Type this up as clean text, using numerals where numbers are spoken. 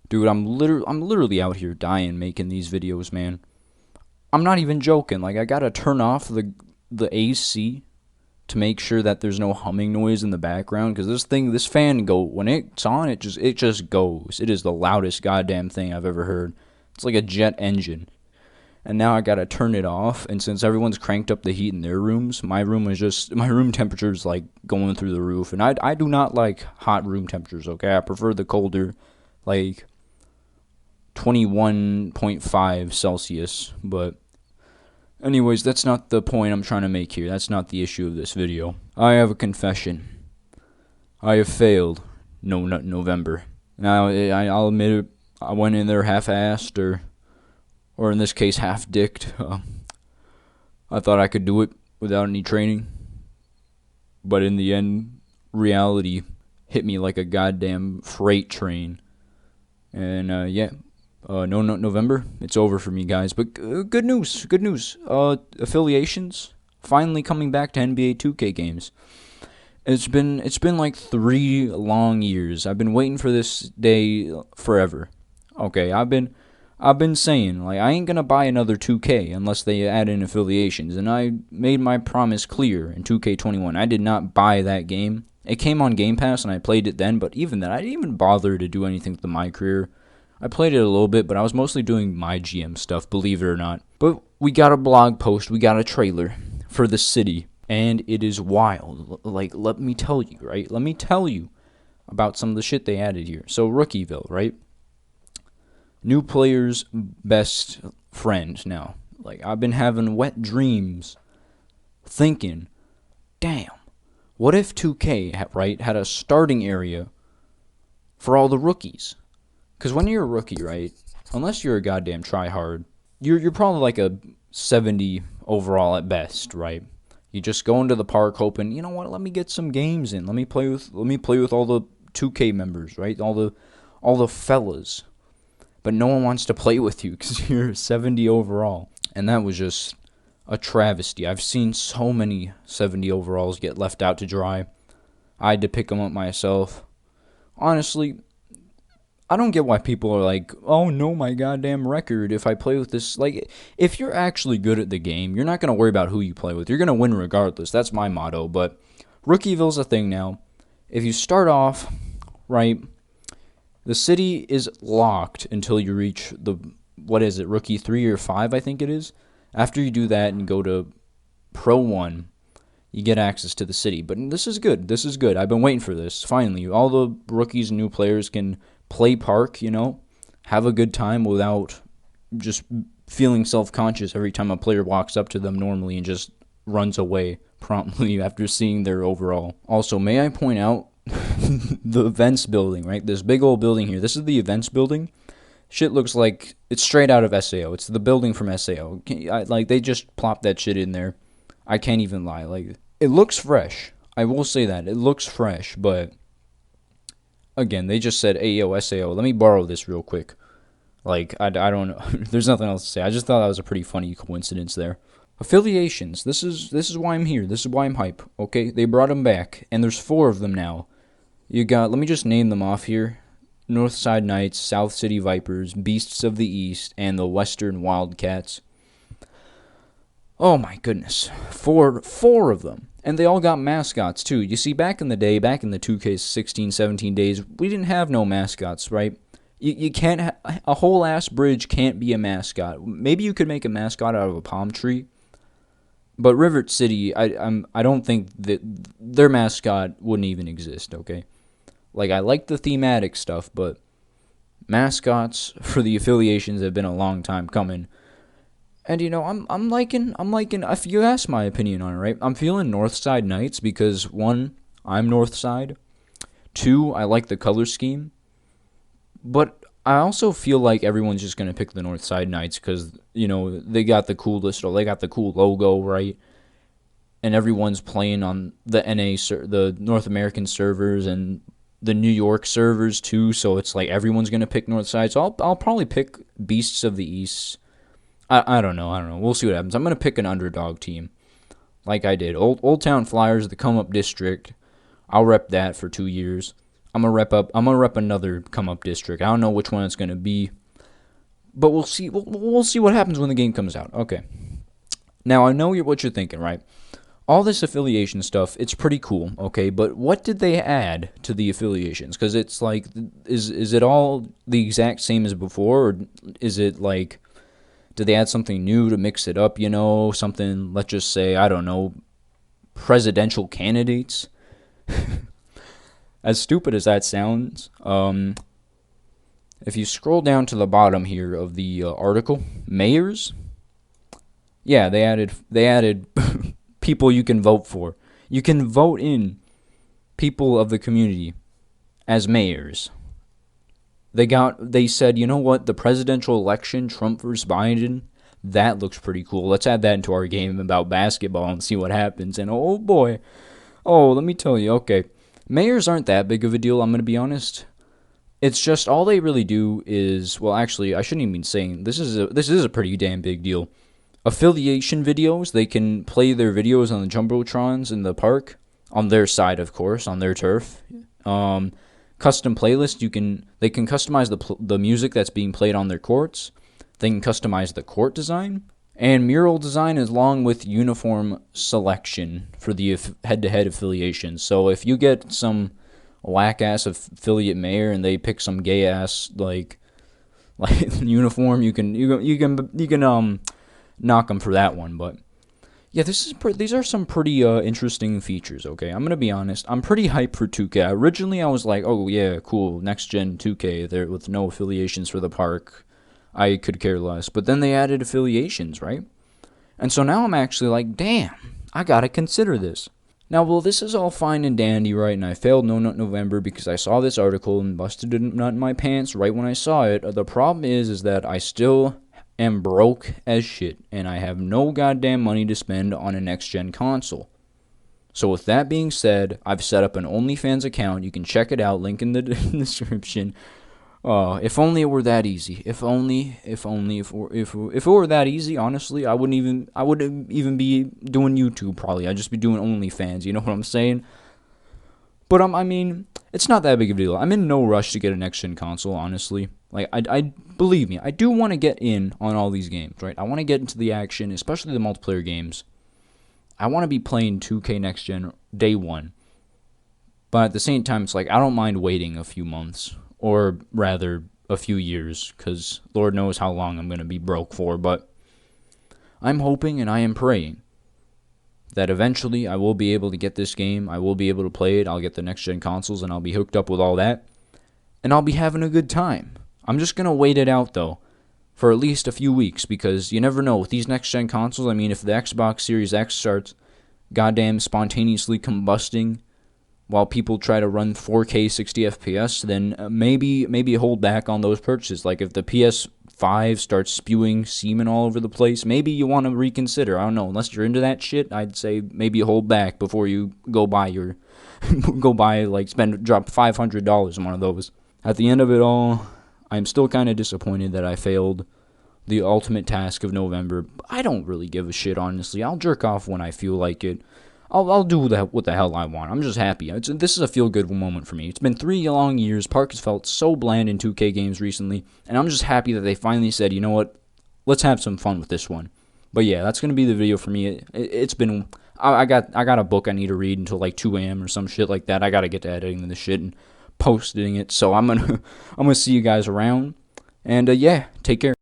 Dude, I'm literally out here dying making these videos, man. I'm not even joking. Like I gotta turn off the AC to make sure that there's no humming noise in the background because this fan when it's on, it just goes. It is the loudest goddamn thing I've ever heard. It's like a jet engine. And now I gotta turn it off. And since everyone's cranked up the heat in their rooms, my room temperature is like going through the roof. And I do not like hot room temperatures. Okay, I prefer the colder, like 21.5 Celsius. But anyways, that's not the point I'm trying to make here. That's not the issue of this video. I have a confession. I have failed. No, not November. Now I'll admit it. I went in there half-assed, or in this case, half-dicked. I thought I could do it without any training, but in the end, reality hit me like a goddamn freight train. And no, November, it's over for me, guys. But good news, good news. Affiliations finally coming back to NBA 2K games. It's been like 3 long years. I've been waiting for this day forever. Okay, I've been saying, like, I ain't gonna buy another 2K unless they add in affiliations, and I made my promise clear in 2K21. I did not buy that game. It came on Game Pass, and I played it then, but even then, I didn't even bother to do anything with my career. I played it a little bit, but I was mostly doing my GM stuff, believe it or not. But we got a blog post, we got a trailer for the city, and it is wild. Like, let me tell you, right? Let me tell you about some of the shit they added here. So, Rookieville, right? New player's best friend now. Like, I've been having wet dreams thinking, damn, what if 2K, right, had a starting area for all the rookies? Because when you're a rookie, right, unless you're a goddamn tryhard, you're probably like a 70 overall at best, right? You just go into the park hoping, you know what, let me get some games in. Let me play with all the 2K members, right? All the fellas. But no one wants to play with you because you're 70 overall. And that was just a travesty. I've seen so many 70 overalls get left out to dry. I had to pick them up myself. Honestly, I don't get why people are like, oh no, my goddamn record if I play with this. Like, if you're actually good at the game, you're not going to worry about who you play with. You're going to win regardless. That's my motto. But Rookieville's a thing now. If you start off, right, the city is locked until you reach Rookie 3 or 5, I think it is. After you do that and go to Pro 1, you get access to the city. But this is good. This is good. I've been waiting for this. Finally, all the rookies and new players can play park, have a good time without just feeling self-conscious every time a player walks up to them normally and just runs away promptly after seeing their overall. Also, may I point out the events building, right? This big old building here. This is the events building. Shit looks like it's straight out of SAO. It's the building from SAO. They just plopped that shit in there. I can't even lie. Like, it looks fresh. I will say that. It looks fresh, but again, they just said, hey, yo, SAO, let me borrow this real quick. Like, I don't know. There's nothing else to say. I just thought that was a pretty funny coincidence there. Affiliations. This is why I'm here. This is why I'm hype. Okay, they brought them back, and there's 4 of them now. You got, let me just name them off here. Northside Knights, South City Vipers, Beasts of the East, and the Western Wildcats. Oh my goodness. 4 of them. And they all got mascots too. You see, back in the 2K16, 17 days, we didn't have no mascots, right? You can't, a whole ass bridge can't be a mascot. Maybe you could make a mascot out of a palm tree. But Rivet City, I don't think that their mascot wouldn't even exist, okay? Like, I like the thematic stuff, but mascots for the affiliations have been a long time coming. And, I'm liking, if you ask my opinion on it, right? I'm feeling Northside Knights because, 1, I'm Northside. 2, I like the color scheme. But I also feel like everyone's just going to pick the Northside Knights because, they got the coolest, or they got the cool logo, right? And everyone's playing on the the North American servers and the New York servers too, so it's like everyone's going to pick Northside. So I'll probably pick Beasts of the East. I don't know. We'll see what happens. I'm going to pick an underdog team like I did. Old Town Flyers, the come-up district. I'll rep that for 2 years. I'm gonna rep another come up district. I don't know which one it's gonna be, but we'll see. We'll see what happens when the game comes out. Okay. Now I know what you're thinking, right? All this affiliation stuff, it's pretty cool, okay? But what did they add to the affiliations? Because it's like, is it all the exact same as before, or is it like, did they add something new to mix it up? You know, something. Let's just say, I don't know, presidential candidates. As stupid as that sounds, if you scroll down to the bottom here of the article, mayors, yeah, they added people you can vote for. You can vote in people of the community as mayors. They said, you know what, the presidential election, Trump versus Biden, that looks pretty cool. Let's add that into our game about basketball and see what happens. And oh boy, let me tell you, okay, mayors aren't that big of a deal, I'm going to be honest. It's just all they really do is, well, actually, I shouldn't even be saying, this is a pretty damn big deal. Affiliation videos, they can play their videos on the Jumbotrons in the park, on their side, of course, on their turf. Custom playlist, they can customize the music that's being played on their courts. They can customize the court design and mural design along with uniform selection for the head-to-head affiliations. So if you get some whack-ass affiliate mayor and they pick some gay-ass like uniform, you can knock them for that one. But yeah, these are some pretty interesting features, okay? I'm going to be honest. I'm pretty hyped for 2K. Originally, I was like, oh, yeah, cool, next-gen 2K there with no affiliations for the park. I could care less. But then they added affiliations, right? And so now I'm actually like, damn, I got to consider this. Now, well, this is all fine and dandy, right? And I failed No Nut November because I saw this article and busted a nut in my pants right when I saw it. The problem is that I still am broke as shit, and I have no goddamn money to spend on a next-gen console. So with that being said, I've set up an OnlyFans account. You can check it out, link in the description. If only it were that easy. If it were that easy, honestly, I wouldn't even be doing YouTube probably. I'd just be doing OnlyFans, you know what I'm saying? But I mean, it's not that big of a deal. I'm in no rush to get a next-gen console, honestly. Like, I believe me, I do want to get in on all these games, right? I want to get into the action, especially the multiplayer games. I want to be playing 2K next-gen day one. But at the same time, it's like, I don't mind waiting a few months, or rather, a few years, because Lord knows how long I'm going to be broke for. But I'm hoping and I am praying that eventually I will be able to get this game. I will be able to play it. I'll get the next-gen consoles, and I'll be hooked up with all that. And I'll be having a good time. I'm just going to wait it out, though, for at least a few weeks, because you never know. With these next-gen consoles, I mean, if the Xbox Series X starts goddamn spontaneously combusting while people try to run 4K 60 FPS, then maybe hold back on those purchases. Like, if the PS5 starts spewing semen all over the place, maybe you want to reconsider. I don't know. Unless you're into that shit, I'd say maybe hold back before you go buy drop $500 on one of those. At the end of it all, I'm still kind of disappointed that I failed the ultimate task of November. I don't really give a shit, honestly. I'll jerk off when I feel like it. I'll do what the hell I want. I'm just happy. This is a feel-good moment for me. It's been 3 long years. Park has felt so bland in 2K games recently, and I'm just happy that they finally said, you know what, let's have some fun with this one. But yeah, that's going to be the video for me. It's been... I got a book I need to read until like 2 a.m. or some shit like that. I got to get to editing this shit and posting it. So I'm gonna see you guys around. And yeah, take care.